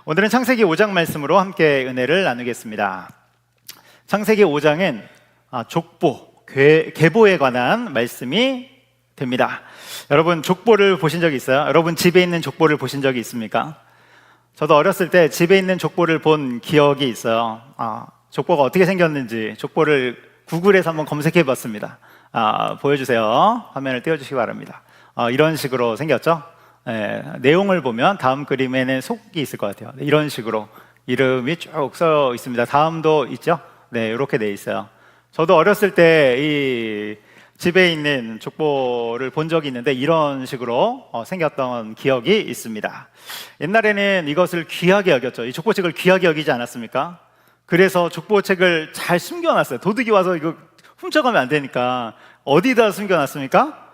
오늘은 창세기 5장 말씀으로 함께 은혜를 나누겠습니다. 창세기 5장은 족보, 계보에 관한 말씀이 됩니다. 여러분 족보를 보신 적이 있어요? 여러분 집에 있는 족보를 보신 적이 있습니까? 저도 어렸을 때 집에 있는 족보를 본 기억이 있어요. 족보가 어떻게 생겼는지 족보를 구글에서 한번 검색해 봤습니다. 보여주세요. 화면을 띄워주시기 바랍니다. 이런 식으로 생겼죠? 내용을 보면 다음 그림에는 속이 있을 것 같아요. 이런 식으로 이름이 쭉 써 있습니다. 다음도 있죠? 네, 이렇게 돼 있어요. 저도 어렸을 때 이 집에 있는 족보를 본 적이 있는데 이런 식으로 생겼던 기억이 있습니다. 옛날에는 이것을 귀하게 여겼죠. 이 족보책을 귀하게 여기지 않았습니까? 그래서 족보책을 잘 숨겨놨어요. 도둑이 와서 이거 훔쳐가면 안 되니까. 어디다 숨겨놨습니까?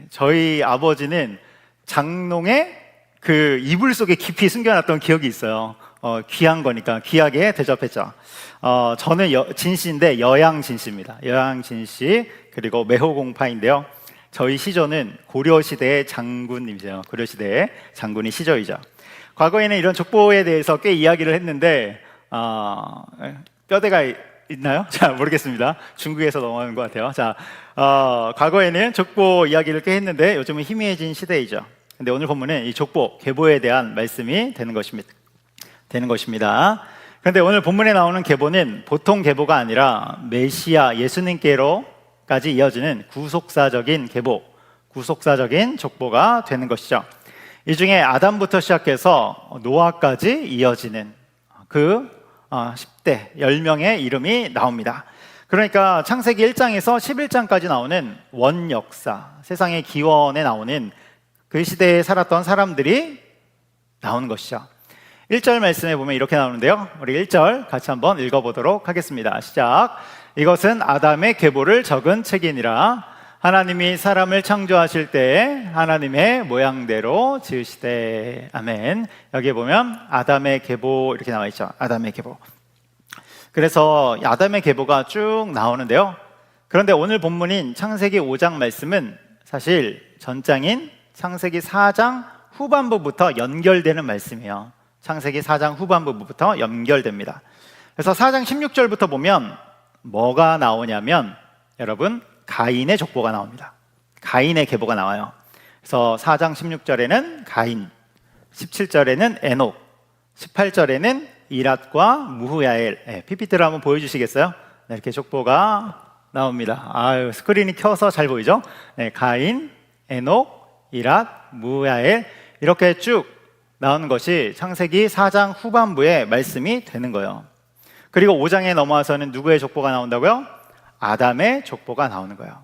저희 아버지는 장롱에 그 이불 속에 깊이 숨겨놨던 기억이 있어요. 귀한 거니까 귀하게 대접했죠. 저는 진씨인데 여양 진씨입니다. 여양 진씨 그리고 매호공파인데요. 저희 시조는 고려시대의 장군님이세요. 고려시대의 장군이 시조이죠. 과거에는 이런 족보에 대해서 꽤 이야기를 했는데 뼈대가 있나요? 자, 모르겠습니다. 중국에서 넘어가는 것 같아요. 자, 과거에는 족보 이야기를 꽤 했는데 요즘은 희미해진 시대이죠. 근데 오늘 본문은 이 족보, 계보에 대한 말씀이 되는 것입니다. 그런데 오늘 본문에 나오는 계보는 보통 계보가 아니라 메시아 예수님께로까지 이어지는 구속사적인 계보, 구속사적인 족보가 되는 것이죠. 이 중에 아담부터 시작해서 노아까지 이어지는 그 10대 10명의 이름이 나옵니다. 그러니까 창세기 1장에서 11장까지 나오는 원역사, 세상의 기원에 나오는 그 시대에 살았던 사람들이 나오는 것이죠. 1절 말씀에 보면 이렇게 나오는데요. 우리 1절 같이 한번 읽어보도록 하겠습니다. 시작. 이것은 아담의 계보를 적은 책이니라. 하나님이 사람을 창조하실 때에 하나님의 모양대로 지으시되. 아멘. 여기에 보면 아담의 계보 이렇게 나와 있죠. 아담의 계보. 그래서 아담의 계보가 쭉 나오는데요. 그런데 오늘 본문인 창세기 5장 말씀은 사실 전장인 창세기 4장 후반부부터 연결되는 말씀이에요. 창세기 4장 후반부부터 연결됩니다. 그래서 4장 16절부터 보면 뭐가 나오냐면 여러분 가인의 족보가 나옵니다. 가인의 계보가 나와요. 그래서 4장 16절에는 가인, 17절에는 에녹, 18절에는 이랏과 무후야엘. PPT를 한번 보여주시겠어요? 네, 이렇게 족보가 나옵니다. 스크린이 켜서 잘 보이죠? 네, 가인, 에녹, 이랏, 무후야엘 이렇게 쭉 나오는 것이 창세기 4장 후반부의 말씀이 되는 거예요. 그리고 5장에 넘어와서는 누구의 족보가 나온다고요? 아담의 족보가 나오는 거예요.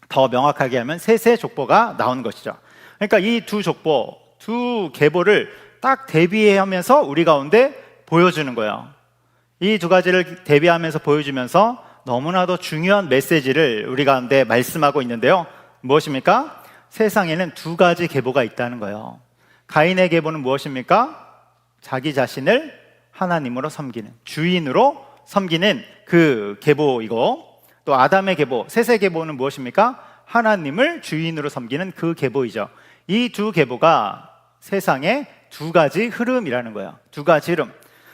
더 명확하게 하면 셋의 족보가 나오는 것이죠. 그러니까 이 두 족보, 두 계보를 딱 대비하면서 우리 가운데 보여주는 거예요. 이 두 가지를 대비하면서 보여주면서 너무나도 중요한 메시지를 우리 가운데 말씀하고 있는데요. 무엇입니까? 세상에는 두 가지 계보가 있다는 거예요. 가인의 계보는 무엇입니까? 자기 자신을 하나님으로 섬기는, 주인으로 섬기는 그 계보이고, 또 아담의 계보, 셋의 계보는 무엇입니까? 하나님을 주인으로 섬기는 그 계보이죠. 이 두 계보가 세상의 두 가지 흐름이라는 거예요. 두 가지 흐름.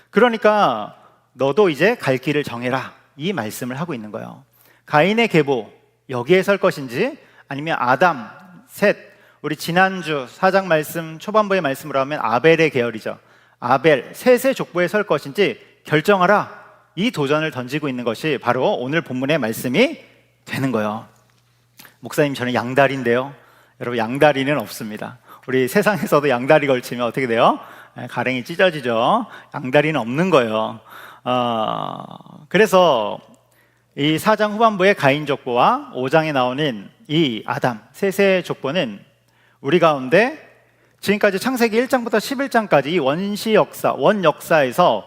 그러니까 너도 이제 갈 길을 정해라, 이 말씀을 하고 있는 거예요. 가인의 계보, 여기에 설 것인지 아니면 아담, 셋, 우리 지난주 4장 말씀 초반부의 말씀으로 하면 아벨의 계열이죠. 아벨, 셋의 족보에 설 것인지 결정하라, 이 도전을 던지고 있는 것이 바로 오늘 본문의 말씀이 되는 거예요. 목사님, 저는 양다리인데요. 여러분, 양다리는 없습니다. 우리 세상에서도 양다리 걸치면 어떻게 돼요? 가랭이 찢어지죠. 양다리는 없는 거예요. 그래서 이 4장 후반부의 가인 족보와 5장에 나오는 이 아담, 셋의 족보는 우리 가운데 지금까지 창세기 1장부터 11장까지 이 원시 역사, 원 역사에서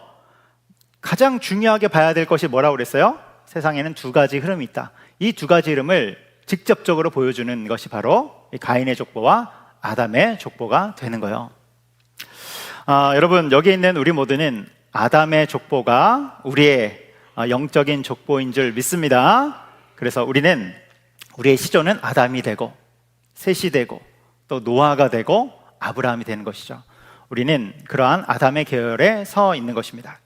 가장 중요하게 봐야 될 것이 뭐라고 그랬어요? 세상에는 두 가지 흐름이 있다. 이 두 가지 흐름을 직접적으로 보여주는 것이 바로 이 가인의 족보와 아담의 족보가 되는 거예요. 여러분, 여기 있는 우리 모두는 아담의 족보가 우리의 영적인 족보인 줄 믿습니다. 그래서 우리의 시조는 아담이 되고 셋이 되고 또 노아가 되고 아브라함이 되는 것이죠. 우리는 그러한 아담의 계열에 서 있는 것입니다.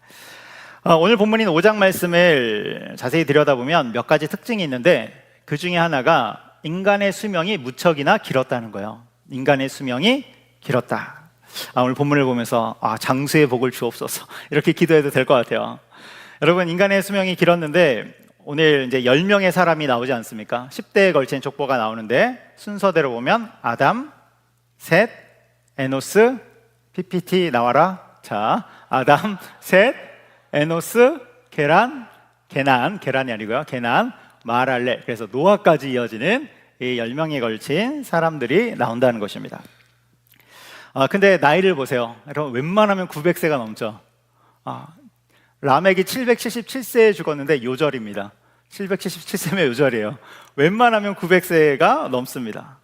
오늘 본문인 5장 말씀을 자세히 들여다보면 몇 가지 특징이 있는데 그 중에 하나가 인간의 수명이 무척이나 길었다는 거예요. 인간의 수명이 길었다. 오늘 본문을 보면서 장수의 복을 주옵소서 이렇게 기도해도 될 것 같아요. 여러분, 인간의 수명이 길었는데 오늘 이제 10명의 사람이 나오지 않습니까? 10대에 걸친 족보가 나오는데 순서대로 보면 아담, 셋, 에노스, PPT 나와라. 자, 아담, 셋, 에노스, 계란이 아니고요. 게난, 마할랄렐. 그래서 노아까지 이어지는 이 10명에 걸친 사람들이 나온다는 것입니다. 근데 나이를 보세요. 여러분, 웬만하면 900세가 넘죠. 라멕이 777세에 죽었는데 요절입니다. 777세면 요절이에요. 웬만하면 900세가 넘습니다.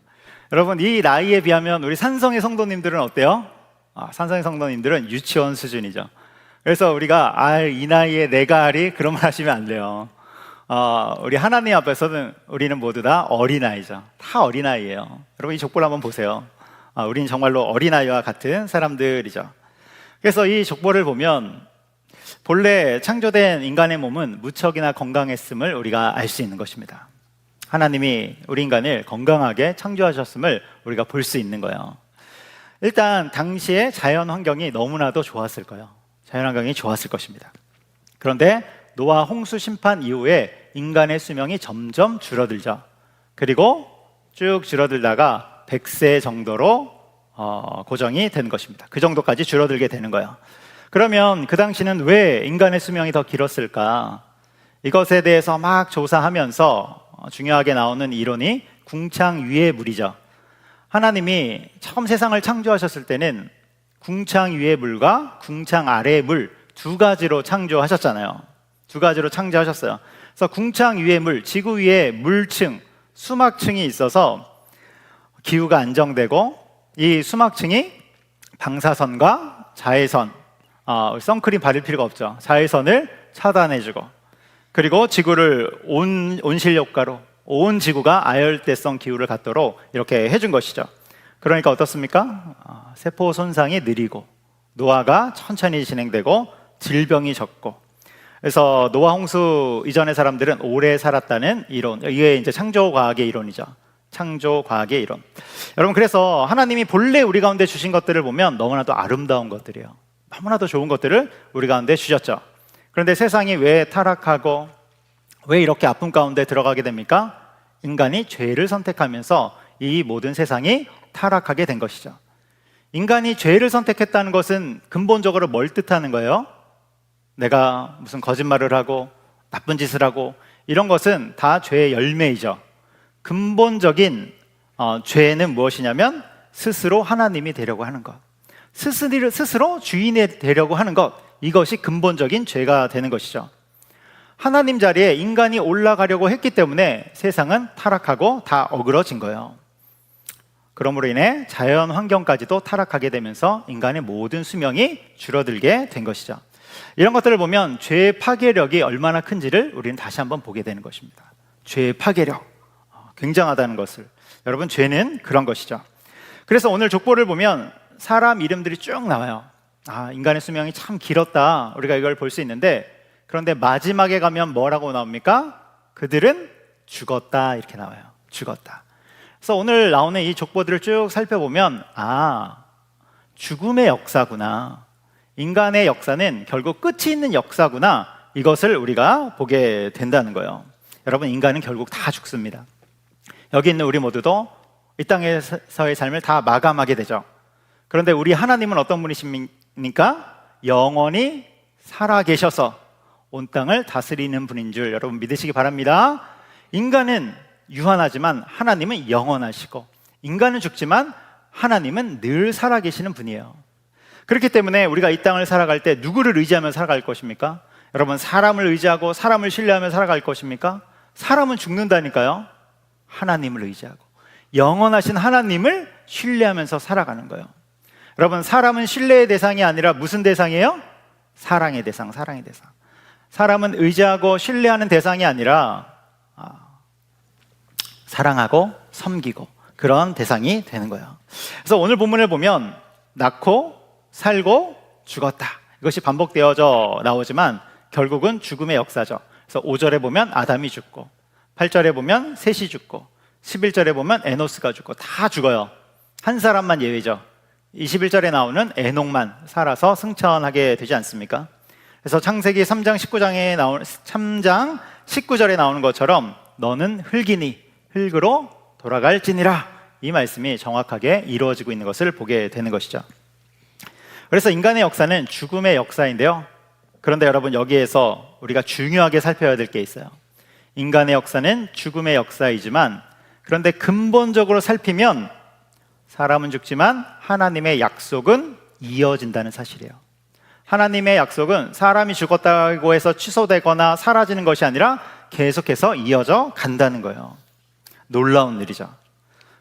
여러분, 이 나이에 비하면 우리 산성의 성도님들은 어때요? 산성의 성도님들은 유치원 수준이죠. 그래서 우리가 이 나이에 내가 하리 그런 말 하시면 안 돼요. 우리 하나님 앞에서는 우리는 모두 다 어린아이죠. 다 어린아이예요. 여러분, 이 족보를 한번 보세요. 우리는 정말로 어린아이와 같은 사람들이죠. 그래서 이 족보를 보면 본래 창조된 인간의 몸은 무척이나 건강했음을 우리가 알 수 있는 것입니다. 하나님이 우리 인간을 건강하게 창조하셨음을 우리가 볼 수 있는 거예요. 일단 당시의 자연 환경이 너무나도 좋았을 거예요. 자연 환경이 좋았을 것입니다. 그런데 노아 홍수 심판 이후에 인간의 수명이 점점 줄어들죠. 그리고 쭉 줄어들다가 100세 정도로 고정이 된 것입니다. 그 정도까지 줄어들게 되는 거예요. 그러면 그 당시는 왜 인간의 수명이 더 길었을까? 이것에 대해서 막 조사하면서 중요하게 나오는 이론이 궁창 위의 물이죠. 하나님이 처음 세상을 창조하셨을 때는 궁창 위의 물과 궁창 아래의 물 두 가지로 창조하셨잖아요. 두 가지로 창조하셨어요. 그래서 궁창 위의 물, 지구 위에 물층, 수막층이 있어서 기후가 안정되고 이 수막층이 방사선과 자외선, 선크림 바를 필요가 없죠. 자외선을 차단해주고, 그리고 지구를 온실 효과로 온 지구가 아열대성 기후를 갖도록 이렇게 해준 것이죠. 그러니까 어떻습니까? 세포 손상이 느리고 노화가 천천히 진행되고 질병이 적고, 그래서 노아 홍수 이전의 사람들은 오래 살았다는 이론, 이게 이제 창조과학의 이론이죠. 창조과학의 이론. 여러분, 그래서 하나님이 본래 우리 가운데 주신 것들을 보면 너무나도 아름다운 것들이에요. 너무나도 좋은 것들을 우리 가운데 주셨죠. 그런데 세상이 왜 타락하고 왜 이렇게 아픔 가운데 들어가게 됩니까? 인간이 죄를 선택하면서 이 모든 세상이 타락하게 된 것이죠. 인간이 죄를 선택했다는 것은 근본적으로 뭘 뜻하는 거예요? 내가 무슨 거짓말을 하고 나쁜 짓을 하고 이런 것은 다 죄의 열매이죠. 근본적인 죄는 무엇이냐면 스스로 하나님이 되려고 하는 것, 스스로 주인이 되려고 하는 것, 이것이 근본적인 죄가 되는 것이죠. 하나님 자리에 인간이 올라가려고 했기 때문에 세상은 타락하고 다 어그러진 거예요. 그러므로 인해 자연 환경까지도 타락하게 되면서 인간의 모든 수명이 줄어들게 된 것이죠. 이런 것들을 보면 죄의 파괴력이 얼마나 큰지를 우리는 다시 한번 보게 되는 것입니다. 죄의 파괴력, 굉장하다는 것을. 여러분, 죄는 그런 것이죠. 그래서 오늘 족보를 보면 사람 이름들이 쭉 나와요. 인간의 수명이 참 길었다, 우리가 이걸 볼 수 있는데, 그런데 마지막에 가면 뭐라고 나옵니까? 그들은 죽었다, 이렇게 나와요. 죽었다. 그래서 오늘 나오는 이 족보들을 쭉 살펴보면 죽음의 역사구나, 인간의 역사는 결국 끝이 있는 역사구나, 이것을 우리가 보게 된다는 거예요. 여러분, 인간은 결국 다 죽습니다. 여기 있는 우리 모두도 이 땅에서의 삶을 다 마감하게 되죠. 그런데 우리 하나님은 어떤 분이십니까? 영원히 살아계셔서 온 땅을 다스리는 분인 줄 여러분 믿으시기 바랍니다. 인간은 유한하지만 하나님은 영원하시고, 인간은 죽지만 하나님은 늘 살아계시는 분이에요. 그렇기 때문에 우리가 이 땅을 살아갈 때 누구를 의지하며 살아갈 것입니까? 여러분, 사람을 의지하고 사람을 신뢰하며 살아갈 것입니까? 사람은 죽는다니까요. 하나님을 의지하고 영원하신 하나님을 신뢰하면서 살아가는 거예요. 여러분, 사람은 신뢰의 대상이 아니라 무슨 대상이에요? 사랑의 대상, 사랑의 대상. 사람은 의지하고 신뢰하는 대상이 아니라 사랑하고 섬기고 그런 대상이 되는 거예요. 그래서 오늘 본문을 보면 낳고 살고 죽었다. 이것이 반복되어져 나오지만 결국은 죽음의 역사죠. 그래서 5절에 보면 아담이 죽고, 8절에 보면 셋이 죽고, 11절에 보면 에노스가 죽고, 다 죽어요. 한 사람만 예외죠. 21절에 나오는 에녹만 살아서 승천하게 되지 않습니까? 그래서 창세기 3장 19절에 나오는 것처럼 너는 흙이니 흙으로 돌아갈지니라, 이 말씀이 정확하게 이루어지고 있는 것을 보게 되는 것이죠. 그래서 인간의 역사는 죽음의 역사인데요. 그런데 여러분, 여기에서 우리가 중요하게 살펴야 될 게 있어요. 인간의 역사는 죽음의 역사이지만, 그런데 근본적으로 살피면 사람은 죽지만 하나님의 약속은 이어진다는 사실이에요. 하나님의 약속은 사람이 죽었다고 해서 취소되거나 사라지는 것이 아니라 계속해서 이어져 간다는 거예요. 놀라운 일이죠.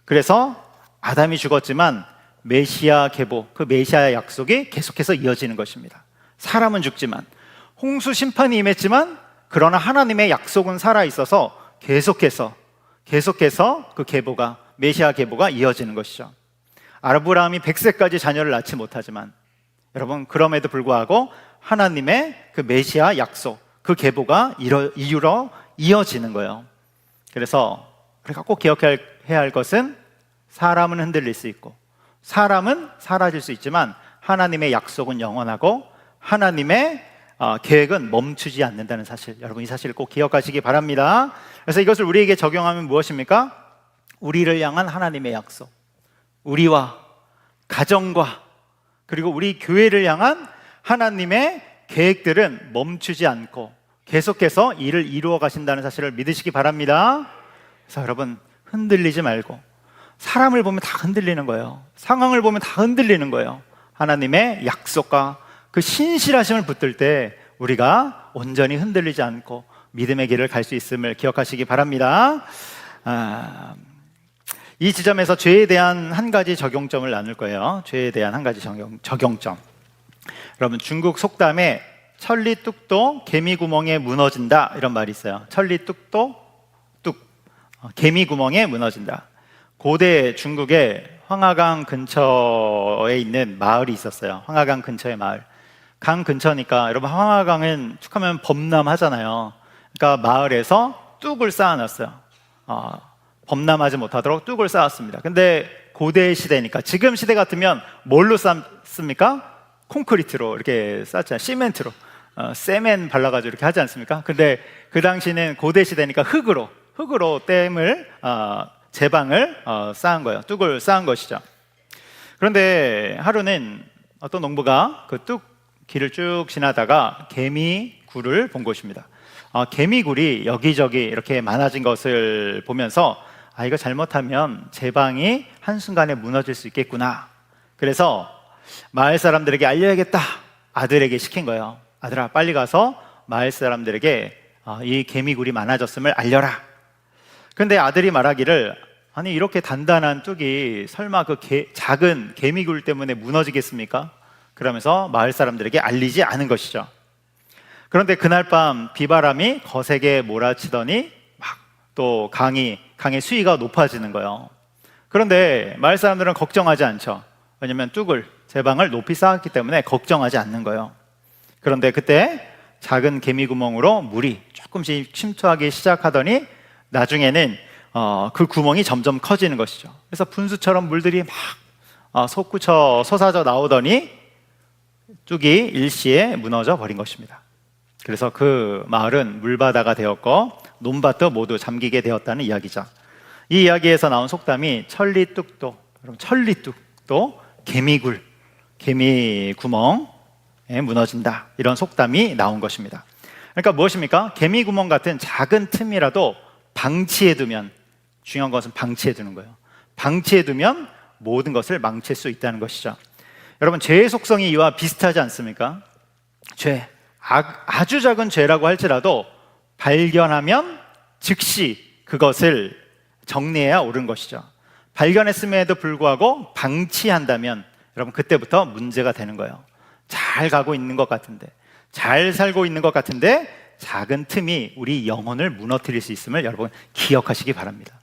그래서 아담이 죽었지만 메시아 계보, 그 메시아의 약속이 계속해서 이어지는 것입니다. 사람은 죽지만, 홍수 심판이 임했지만, 그러나 하나님의 약속은 살아있어서 계속해서 그 계보가, 메시아 계보가 이어지는 것이죠. 아브라함이 100세까지 자녀를 낳지 못하지만, 여러분, 그럼에도 불구하고 하나님의 그 메시아 약속, 그 계보가 이어지는 거예요. 그래서 우리가 꼭 기억해야 할 것은, 사람은 흔들릴 수 있고 사람은 사라질 수 있지만 하나님의 약속은 영원하고 하나님의 계획은 멈추지 않는다는 사실, 여러분, 이 사실을 꼭 기억하시기 바랍니다. 그래서 이것을 우리에게 적용하면 무엇입니까? 우리를 향한 하나님의 약속, 우리와 가정과 그리고 우리 교회를 향한 하나님의 계획들은 멈추지 않고 계속해서 일을 이루어 가신다는 사실을 믿으시기 바랍니다. 그래서 여러분, 흔들리지 말고, 사람을 보면 다 흔들리는 거예요. 상황을 보면 다 흔들리는 거예요. 하나님의 약속과 그 신실하심을 붙들 때 우리가 온전히 흔들리지 않고 믿음의 길을 갈 수 있음을 기억하시기 바랍니다. 이 지점에서 죄에 대한 한 가지 적용점을 나눌 거예요. 죄에 대한 한 가지 적용점. 여러분, 중국 속담에 천리 뚝도 개미 구멍에 무너진다, 이런 말이 있어요. 천리 뚝도 개미 구멍에 무너진다. 고대 중국에 황하강 근처에 있는 마을이 있었어요. 황하강 근처의 마을. 강 근처니까, 여러분, 황하강은 툭하면 범람하잖아요. 그러니까 마을에서 뚝을 쌓아놨어요. 범람하지 못하도록 뚝을 쌓았습니다. 근데 고대 시대니까, 지금 시대 같으면 뭘로 쌓습니까? 콘크리트로 이렇게 쌓잖아요. 시멘트로, 세멘 발라가지고 이렇게 하지 않습니까? 근데 그 당시는 고대 시대니까 흙으로 댐을, 제방을 쌓은 거예요. 뚝을 쌓은 것이죠. 그런데 하루는 어떤 농부가 그 뚝 길을 쭉 지나다가 개미굴을 본 것입니다. 개미굴이 여기저기 이렇게 많아진 것을 보면서, 이거 잘못하면 제방이 한순간에 무너질 수 있겠구나. 그래서 마을 사람들에게 알려야겠다, 아들에게 시킨 거예요. 아들아, 빨리 가서 마을 사람들에게 이 개미굴이 많아졌음을 알려라. 근데 아들이 말하기를, 아니, 이렇게 단단한 뚝이 설마 그 작은 개미굴 때문에 무너지겠습니까? 그러면서 마을 사람들에게 알리지 않은 것이죠. 그런데 그날 밤 비바람이 거세게 몰아치더니 막 또 강의 수위가 높아지는 거예요. 그런데 마을 사람들은 걱정하지 않죠. 왜냐하면 제방을 높이 쌓았기 때문에 걱정하지 않는 거예요. 그런데 그때 작은 개미 구멍으로 물이 조금씩 침투하기 시작하더니 나중에는 그 구멍이 점점 커지는 것이죠. 그래서 분수처럼 물들이 막 솟아져 나오더니 뚝이 일시에 무너져 버린 것입니다. 그래서 그 마을은 물바다가 되었고 논밭도 모두 잠기게 되었다는 이야기죠. 이 이야기에서 나온 속담이 천리뚝도 개미 구멍에 무너진다, 이런 속담이 나온 것입니다. 그러니까 무엇입니까? 개미 구멍 같은 작은 틈이라도 방치해두면, 중요한 것은 방치해두는 거예요. 방치해두면 모든 것을 망칠 수 있다는 것이죠. 여러분, 죄의 속성이 이와 비슷하지 않습니까? 죄, 아주 작은 죄라고 할지라도 발견하면 즉시 그것을 정리해야 옳은 것이죠. 발견했음에도 불구하고 방치한다면 여러분, 그때부터 문제가 되는 거예요. 잘 가고 있는 것 같은데, 잘 살고 있는 것 같은데 작은 틈이 우리 영혼을 무너뜨릴 수 있음을 여러분 기억하시기 바랍니다.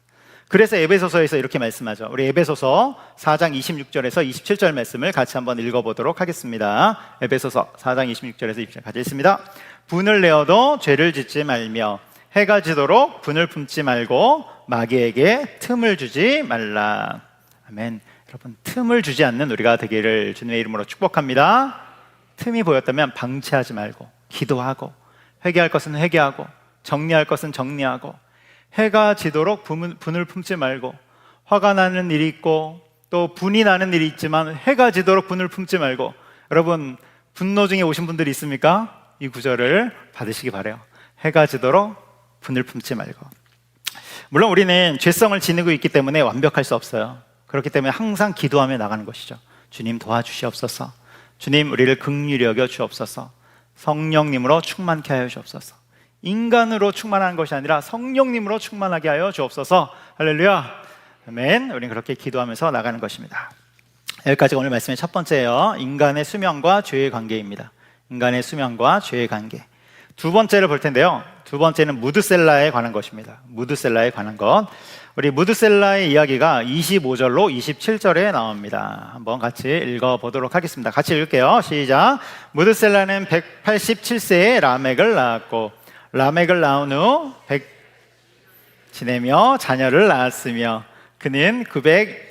그래서 에베소서에서 이렇게 말씀하죠. 우리 에베소서 4장 26절에서 27절 말씀을 같이 한번 읽어보도록 하겠습니다. 에베소서 4장 26절에서 27절 같이 읽습니다. 분을 내어도 죄를 짓지 말며 해가 지도록 분을 품지 말고 마귀에게 틈을 주지 말라. 아멘. 여러분, 틈을 주지 않는 우리가 되기를 주님의 이름으로 축복합니다. 틈이 보였다면 방치하지 말고 기도하고, 회개할 것은 회개하고, 정리할 것은 정리하고, 해가 지도록 분을 품지 말고, 화가 나는 일이 있고 또 분이 나는 일이 있지만 해가 지도록 분을 품지 말고. 여러분, 분노 중에 오신 분들이 있습니까? 이 구절을 받으시기 바라요. 해가 지도록 분을 품지 말고. 물론 우리는 죄성을 지니고 있기 때문에 완벽할 수 없어요. 그렇기 때문에 항상 기도하며 나가는 것이죠. 주님 도와주시옵소서. 주님 우리를 긍휼히 여겨 주옵소서. 성령님으로 충만케 하여 주옵소서. 인간으로 충만한 것이 아니라 성령님으로 충만하게 하여 주옵소서. 할렐루야. 아멘. 우리는 그렇게 기도하면서 나가는 것입니다. 여기까지 오늘 말씀의 첫 번째예요. 인간의 수명과 죄의 관계입니다. 인간의 수명과 죄의 관계. 두 번째를 볼 텐데요. 두 번째는 무드셀라에 관한 것입니다. 무드셀라에 관한 것. 우리 무드셀라의 이야기가 25절로 27절에 나옵니다. 한번 같이 읽어보도록 하겠습니다. 같이 읽을게요. 시작. 무드셀라는 187세에 라멕을 낳았고, 라멕을 낳은 후 100 지내며 자녀를 낳았으며, 그는 900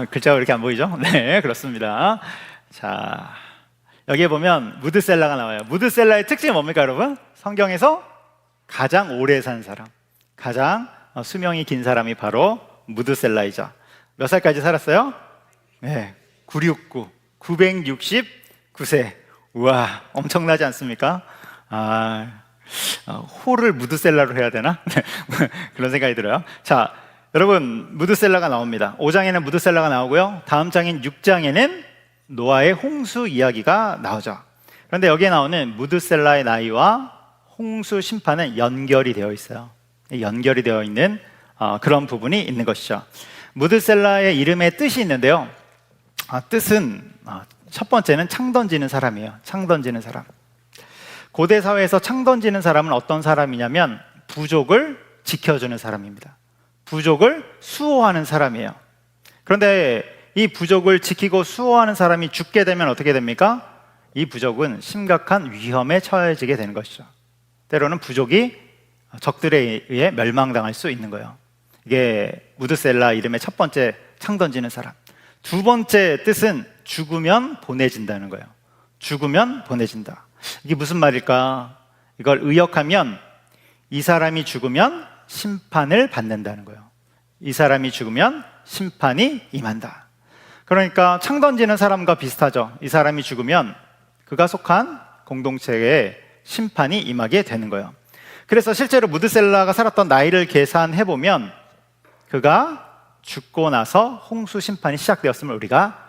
글자가 이렇게 안 보이죠? 네, 그렇습니다. 자, 여기에 보면 무드셀라가 나와요. 무드셀라의 특징이 뭡니까, 여러분? 성경에서 가장 오래 산 사람, 가장 수명이 긴 사람이 바로 무드셀라이죠. 몇 살까지 살았어요? 네, 969세. 우와, 엄청나지 않습니까? 호를 무드셀라로 해야 되나? 그런 생각이 들어요. 자, 여러분, 무드셀라가 나옵니다. 5장에는 무드셀라가 나오고요, 다음 장인 6장에는 노아의 홍수 이야기가 나오죠. 그런데 여기에 나오는 무드셀라의 나이와 홍수 심판은 연결이 되어 있어요. 연결이 되어 있는 그런 부분이 있는 것이죠. 무드셀라의 이름의 뜻이 있는데요. 뜻은 첫 번째는 창 던지는 사람이에요. 창 던지는 사람. 고대 사회에서 창 던지는 사람은 어떤 사람이냐면 부족을 지켜주는 사람입니다. 부족을 수호하는 사람이에요. 그런데 이 부족을 지키고 수호하는 사람이 죽게 되면 어떻게 됩니까? 이 부족은 심각한 위험에 처해지게 되는 것이죠. 때로는 부족이 적들에 의해 멸망당할 수 있는 거예요. 이게 무드셀라 이름의 첫 번째, 창 던지는 사람. 두 번째 뜻은 죽으면 보내진다는 거예요. 죽으면 보내진다. 이게 무슨 말일까? 이걸 의역하면 이 사람이 죽으면 심판을 받는다는 거예요. 이 사람이 죽으면 심판이 임한다. 그러니까 창 던지는 사람과 비슷하죠. 이 사람이 죽으면 그가 속한 공동체에 심판이 임하게 되는 거예요. 그래서 실제로 무드셀라가 살았던 나이를 계산해보면 그가 죽고 나서 홍수 심판이 시작되었음을 우리가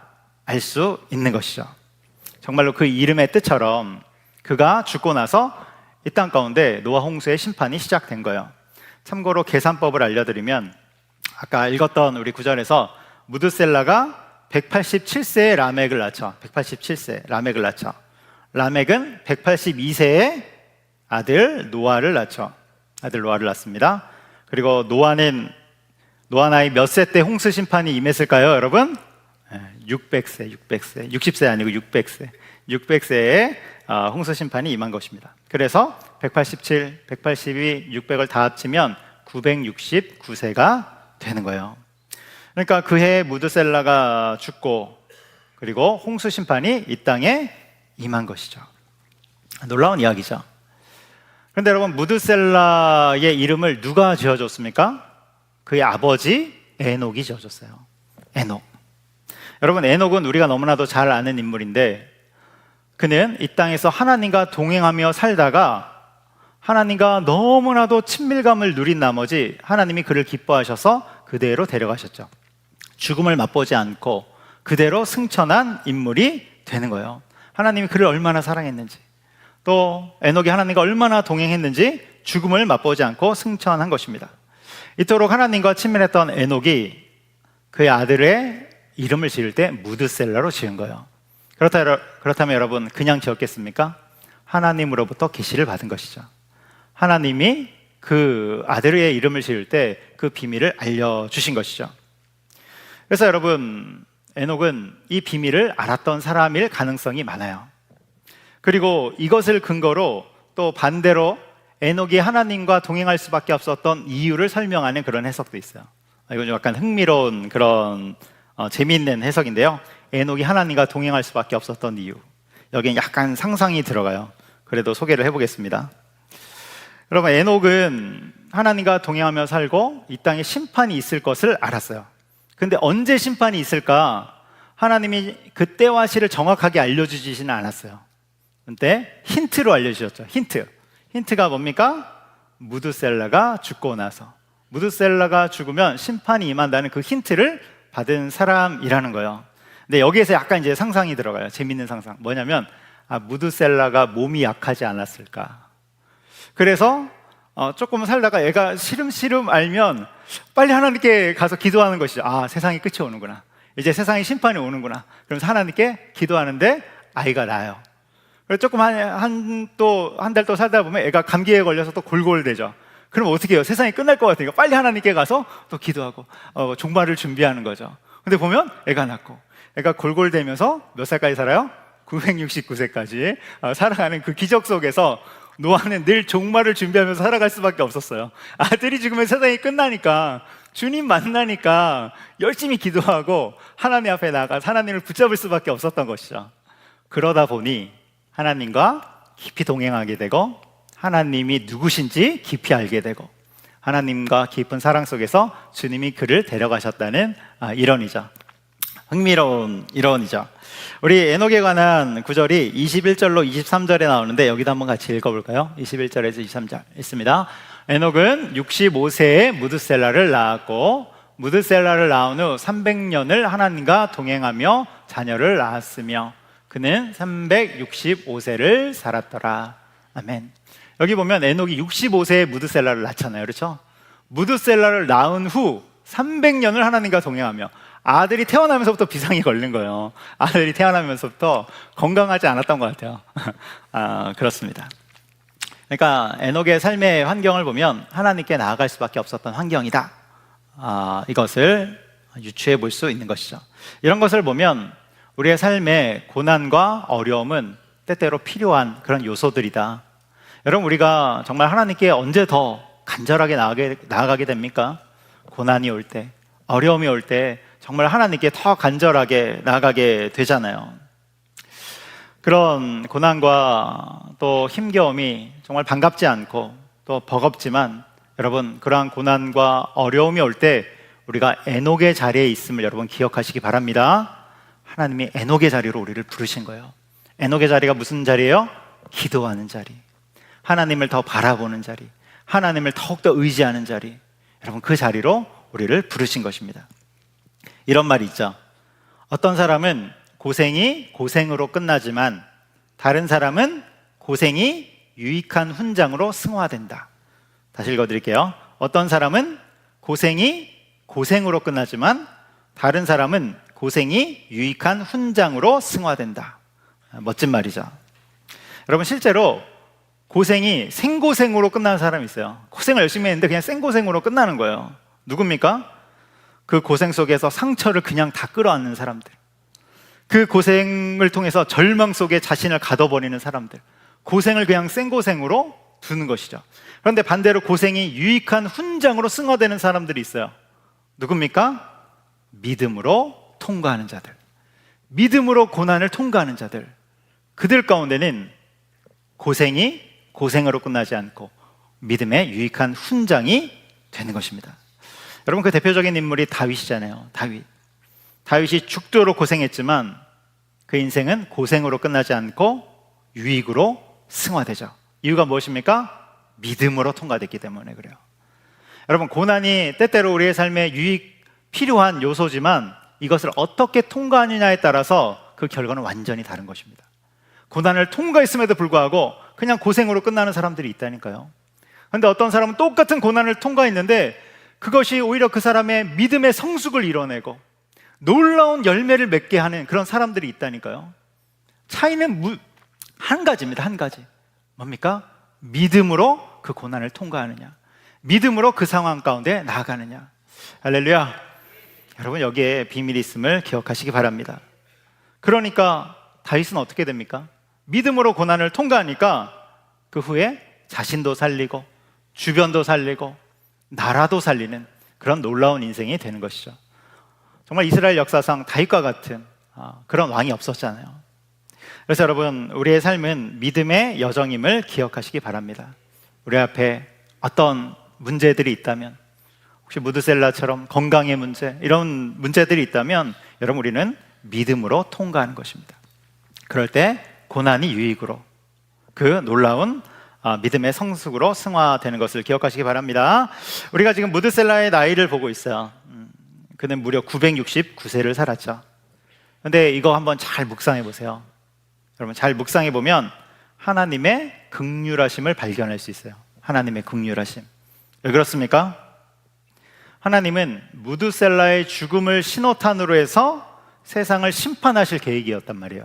알 수 있는 것이죠. 정말로 그 이름의 뜻처럼 그가 죽고 나서 이 땅 가운데 노아 홍수의 심판이 시작된 거예요. 참고로 계산법을 알려드리면, 아까 읽었던 우리 구절에서 무드셀라가 187세에 라멕을 낳죠. 187세 라멕을 낳죠. 라멕은 182세에 아들 노아를 낳죠. 아들 노아를 낳습니다. 그리고 노아 나이 몇 세 때 홍수 심판이 임했을까요, 여러분? 600세. 60세 아니고 600세. 600세에 홍수 심판이 임한 것입니다. 그래서 187, 182, 600을 다 합치면 969세가 되는 거예요. 그러니까 그 해에 무드셀라가 죽고, 그리고 홍수 심판이 이 땅에 임한 것이죠. 놀라운 이야기죠. 그런데 여러분, 무드셀라의 이름을 누가 지어줬습니까? 그의 아버지 에녹이 지어줬어요. 에녹. 여러분, 에녹은 우리가 너무나도 잘 아는 인물인데, 그는 이 땅에서 하나님과 동행하며 살다가 하나님과 너무나도 친밀감을 누린 나머지 하나님이 그를 기뻐하셔서 그대로 데려가셨죠. 죽음을 맛보지 않고 그대로 승천한 인물이 되는 거예요. 하나님이 그를 얼마나 사랑했는지, 또 에녹이 하나님과 얼마나 동행했는지 죽음을 맛보지 않고 승천한 것입니다. 이토록 하나님과 친밀했던 에녹이 그의 아들의 이름을 지을 때 무드셀라로 지은 거예요. 그렇다면 여러분, 그냥 지었겠습니까? 하나님으로부터 계시를 받은 것이죠. 하나님이 그 아들의 이름을 지을 때 그 비밀을 알려주신 것이죠. 그래서 여러분, 에녹은 이 비밀을 알았던 사람일 가능성이 많아요. 그리고 이것을 근거로 또 반대로 에녹이 하나님과 동행할 수밖에 없었던 이유를 설명하는 그런 해석도 있어요. 이건 약간 흥미로운 그런 재미있는 해석인데요. 에녹이 하나님과 동행할 수밖에 없었던 이유, 여기엔 약간 상상이 들어가요. 그래도 소개를 해보겠습니다. 여러분, 에녹은 하나님과 동행하며 살고 이 땅에 심판이 있을 것을 알았어요. 근데 언제 심판이 있을까? 하나님이 그때와 시를 정확하게 알려주지는 않았어요. 근데 힌트로 알려주셨죠. 힌트가 뭡니까? 무드셀라가 죽고 나서, 무드셀라가 죽으면 심판이 임한다는 그 힌트를 받은 사람이라는 거예요. 근데 여기에서 약간 이제 상상이 들어가요. 재밌는 상상. 뭐냐면, 무드셀라가 몸이 약하지 않았을까? 그래서 조금 살다가 애가 시름시름 알면 빨리 하나님께 가서 기도하는 것이죠. 세상이 끝이 오는구나, 이제 세상에 심판이 오는구나. 그러면서 하나님께 기도하는데 아이가 나요. 그래서 조금 한 달 또 살다 보면 애가 감기에 걸려서 또 골골대죠. 그럼 어떻게 해요? 세상이 끝날 것 같으니까 빨리 하나님께 가서 또 기도하고 종말을 준비하는 거죠. 근데 보면 애가 낳고, 애가 골골대면서 몇 살까지 살아요? 969세까지 살아가는 그 기적 속에서 노아는 늘 종말을 준비하면서 살아갈 수밖에 없었어요. 아들이 죽으면 세상이 끝나니까, 주님 만나니까 열심히 기도하고 하나님 앞에 나가서 하나님을 붙잡을 수밖에 없었던 것이죠. 그러다 보니 하나님과 깊이 동행하게 되고, 하나님이 누구신지 깊이 알게 되고, 하나님과 깊은 사랑 속에서 주님이 그를 데려가셨다는 이론이죠. 흥미로운 이론이죠. 우리 에녹에 관한 구절이 21절로 23절에 나오는데 여기도 한번 같이 읽어볼까요? 21절에서 23절 있습니다. 에녹은 65세에 무드셀라를 낳았고, 무드셀라를 낳은 후 300년을 하나님과 동행하며 자녀를 낳았으며 그는 365세를 살았더라. 아멘. 여기 보면 에녹이 65세에 무드셀라를 낳잖아요. 그렇죠? 무드셀라를 낳은 후 300년을 하나님과 동행하며, 아들이 태어나면서부터 비상이 걸린 거예요. 아들이 태어나면서부터 건강하지 않았던 것 같아요. 그렇습니다. 그러니까 에녹의 삶의 환경을 보면 하나님께 나아갈 수밖에 없었던 환경이다, 이것을 유추해 볼 수 있는 것이죠. 이런 것을 보면 우리의 삶의 고난과 어려움은 때때로 필요한 그런 요소들이다. 여러분, 우리가 정말 하나님께 언제 더 간절하게 나아가게 됩니까? 고난이 올 때, 어려움이 올 때 정말 하나님께 더 간절하게 나아가게 되잖아요. 그런 고난과 또 힘겨움이 정말 반갑지 않고 또 버겁지만, 여러분, 그러한 고난과 어려움이 올 때 우리가 에녹의 자리에 있음을 여러분 기억하시기 바랍니다. 하나님이 에녹의 자리로 우리를 부르신 거예요. 에녹의 자리가 무슨 자리예요? 기도하는 자리, 하나님을 더 바라보는 자리, 하나님을 더욱더 의지하는 자리, 여러분 그 자리로 우리를 부르신 것입니다. 이런 말이 있죠. 어떤 사람은 고생이 고생으로 끝나지만 다른 사람은 고생이 유익한 훈장으로 승화된다. 다시 읽어드릴게요. 어떤 사람은 고생이 고생으로 끝나지만 다른 사람은 고생이 유익한 훈장으로 승화된다. 멋진 말이죠. 여러분, 실제로 고생이 생고생으로 끝나는 사람이 있어요. 고생을 열심히 했는데 그냥 생고생으로 끝나는 거예요. 누굽니까? 그 고생 속에서 상처를 그냥 다 끌어안는 사람들, 그 고생을 통해서 절망 속에 자신을 가둬버리는 사람들, 고생을 그냥 생고생으로 두는 것이죠. 그런데 반대로 고생이 유익한 훈장으로 승화되는 사람들이 있어요. 누굽니까? 믿음으로 통과하는 자들, 믿음으로 고난을 통과하는 자들. 그들 가운데는 고생이 고생으로 끝나지 않고 믿음의 유익한 훈장이 되는 것입니다. 여러분, 그 대표적인 인물이 다윗이잖아요. 다윗이 죽도록 고생했지만 그 인생은 고생으로 끝나지 않고 유익으로 승화되죠. 이유가 무엇입니까? 믿음으로 통과됐기 때문에 그래요. 여러분, 고난이 때때로 우리의 삶에 필요한 요소지만 이것을 어떻게 통과하느냐에 따라서 그 결과는 완전히 다른 것입니다. 고난을 통과했음에도 불구하고 그냥 고생으로 끝나는 사람들이 있다니까요. 그런데 어떤 사람은 똑같은 고난을 통과했는데 그것이 오히려 그 사람의 믿음의 성숙을 이뤄내고 놀라운 열매를 맺게 하는 그런 사람들이 있다니까요. 차이는 한 가지입니다. 한 가지. 뭡니까? 믿음으로 그 고난을 통과하느냐, 믿음으로 그 상황 가운데 나아가느냐. 할렐루야. 여러분, 여기에 비밀이 있음을 기억하시기 바랍니다. 그러니까 다윗은 어떻게 됩니까? 믿음으로 고난을 통과하니까 그 후에 자신도 살리고 주변도 살리고 나라도 살리는 그런 놀라운 인생이 되는 것이죠. 정말 이스라엘 역사상 다윗과 같은 그런 왕이 없었잖아요. 그래서 여러분, 우리의 삶은 믿음의 여정임을 기억하시기 바랍니다. 우리 앞에 어떤 문제들이 있다면, 혹시 무드셀라처럼 건강의 문제, 이런 문제들이 있다면 여러분, 우리는 믿음으로 통과하는 것입니다. 그럴 때 고난이 유익으로 그 놀라운 믿음의 성숙으로 승화되는 것을 기억하시기 바랍니다. 우리가 지금 무드셀라의 나이를 보고 있어요. 그는 무려 969세를 살았죠. 근데 이거 한번 잘 묵상해 보세요. 여러분, 잘 묵상해 보면 하나님의 긍휼하심을 발견할 수 있어요. 하나님의 긍휼하심. 왜 그렇습니까? 하나님은 무드셀라의 죽음을 신호탄으로 해서 세상을 심판하실 계획이었단 말이에요.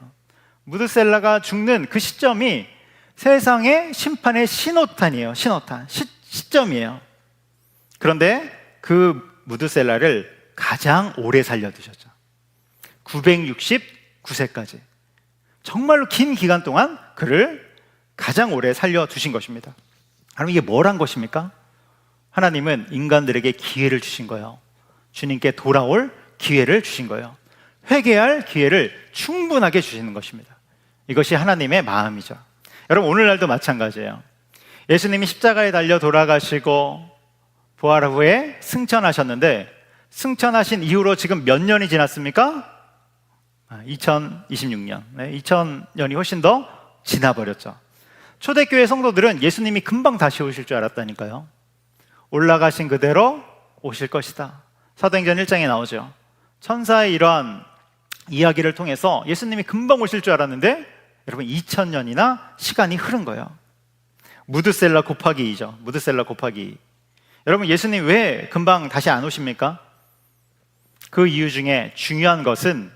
무드셀라가 죽는 그 시점이 세상의 심판의 신호탄이에요. 신호탄, 시점이에요. 그런데 그 무드셀라를 가장 오래 살려두셨죠. 969세까지. 정말로 긴 기간 동안 그를 가장 오래 살려두신 것입니다. 그럼 이게 뭘 한 것입니까? 하나님은 인간들에게 기회를 주신 거예요. 주님께 돌아올 기회를 주신 거예요. 회개할 기회를 충분하게 주시는 것입니다. 이것이 하나님의 마음이죠. 여러분, 오늘날도 마찬가지예요. 예수님이 십자가에 달려 돌아가시고 부활 후에 승천하셨는데, 승천하신 이후로 지금 몇 년이 지났습니까? 2026년. 2000년이 훨씬 더 지나버렸죠. 초대교회 성도들은 예수님이 금방 다시 오실 줄 알았다니까요. 올라가신 그대로 오실 것이다. 사도행전 1장에 나오죠. 천사의 이러한 이야기를 통해서 예수님이 금방 오실 줄 알았는데 여러분, 2000년이나 시간이 흐른 거예요. 무드셀라 곱하기 2죠. 무드셀라 곱하기 2. 여러분, 예수님 왜 금방 다시 안 오십니까? 그 이유 중에 중요한 것은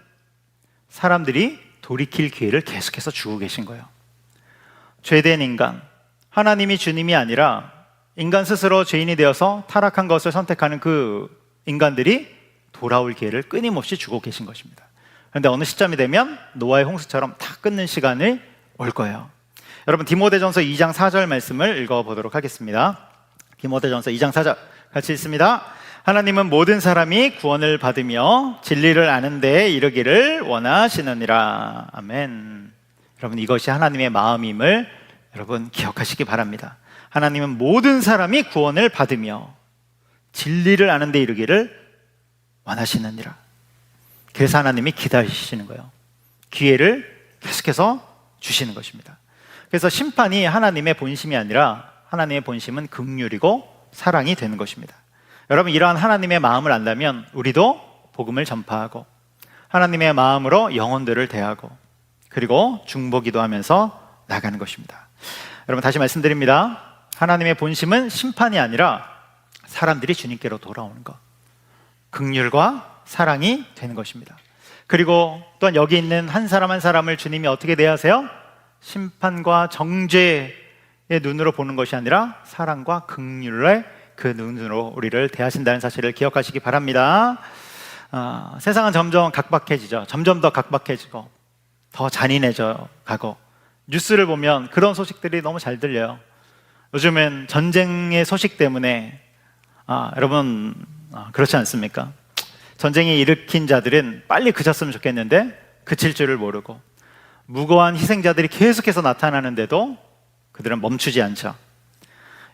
사람들이 돌이킬 기회를 계속해서 주고 계신 거예요. 죄된 인간, 하나님이 주님이 아니라 인간 스스로 죄인이 되어서 타락한 것을 선택하는 그 인간들이 돌아올 기회를 끊임없이 주고 계신 것입니다. 그런데 어느 시점이 되면 노아의 홍수처럼 다 끊는 시간이 올 거예요. 여러분, 디모데전서 2장 4절 말씀을 읽어보도록 하겠습니다. 디모데전서 2장 4절 같이 읽습니다. 하나님은 모든 사람이 구원을 받으며 진리를 아는 데에 이르기를 원하시느니라. 아멘. 여러분, 이것이 하나님의 마음임을 여러분 기억하시기 바랍니다. 하나님은 모든 사람이 구원을 받으며 진리를 아는 데 이르기를 원하시느니라. 그래서 하나님이 기다리시는 거예요. 기회를 계속해서 주시는 것입니다. 그래서 심판이 하나님의 본심이 아니라 하나님의 본심은 긍휼이고 사랑이 되는 것입니다. 여러분, 이러한 하나님의 마음을 안다면 우리도 복음을 전파하고 하나님의 마음으로 영혼들을 대하고 그리고 중보기도 하면서 나가는 것입니다. 여러분, 다시 말씀드립니다. 하나님의 본심은 심판이 아니라 사람들이 주님께로 돌아오는 것, 긍휼과 사랑이 되는 것입니다. 그리고 또한 여기 있는 한 사람 한 사람을 주님이 어떻게 대하세요? 심판과 정죄의 눈으로 보는 것이 아니라 사랑과 긍휼의 그 눈으로 우리를 대하신다는 사실을 기억하시기 바랍니다. 세상은 점점 각박해지죠. 점점 더 각박해지고 더 잔인해져 가고, 뉴스를 보면 그런 소식들이 너무 잘 들려요. 요즘엔 전쟁의 소식 때문에 여러분 그렇지 않습니까? 전쟁이 일으킨 자들은 빨리 그쳤으면 좋겠는데 그칠 줄을 모르고 무고한 희생자들이 계속해서 나타나는데도 그들은 멈추지 않죠.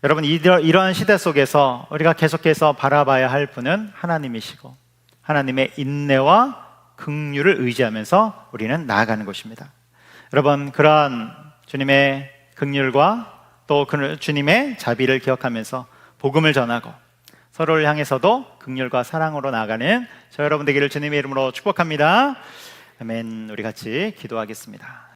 여러분, 이러한 시대 속에서 우리가 계속해서 바라봐야 할 분은 하나님이시고 하나님의 인내와 긍휼을 의지하면서 우리는 나아가는 것입니다. 여러분, 그러한 주님의 긍휼과 또 주님의 자비를 기억하면서 복음을 전하고 서로를 향해서도 긍휼과 사랑으로 나아가는 저 여러분 되기를 주님의 이름으로 축복합니다. 아멘. 우리 같이 기도하겠습니다.